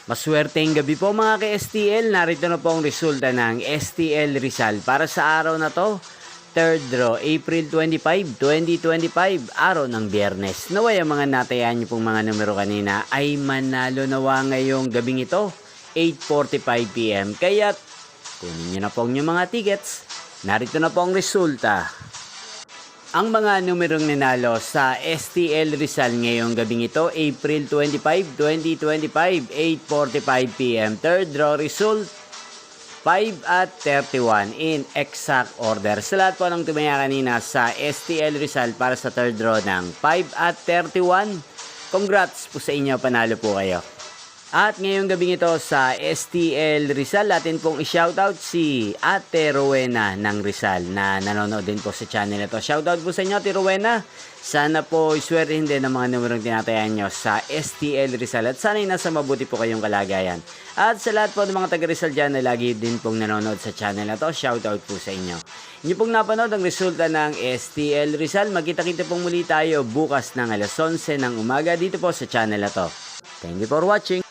Maswerteng gabi po mga ka-STL, narito na po ang resulta ng STL Rizal para sa araw na to. Third draw, April 25, 2025, araw ng Biyernes. Naway ang mga natayan niyo pong mga numero kanina ay manalo nawa ngayong gabing ito, 8:45 PM. Kaya kunin niyo na po ang inyong mga tickets. Narito na po ang resulta. Ang mga numerong ninalo sa STL Rizal ngayong gabing ito, April 25, 2025, 8:45 PM. Third draw result, 5 at 31 in exact order. Sa lahat po ng tumaya kanina sa STL Rizal para sa third draw ng 5 at 31, congrats po sa inyo, panalo po kayo. At ngayong gabing ito sa STL Rizal, atin pong i-shoutout si Ate Rowena ng Rizal na nanonood din po sa channel ito. Shoutout po sa inyo, Ate Rowena. Sana po iswertihin din ng mga numerong tinatayan nyo sa STL Rizal at sana'y nasa mabuti po kayong kalagayan. At sa lahat po ng mga taga Rizal dyan na lagi din pong nanonood sa channel ito, shoutout po sa inyo. Inyo pong napanood ang resulta ng STL Rizal. Magkita-kita pong muli tayo bukas ng alas 11 ng umaga dito po sa channel ito. Thank you for watching.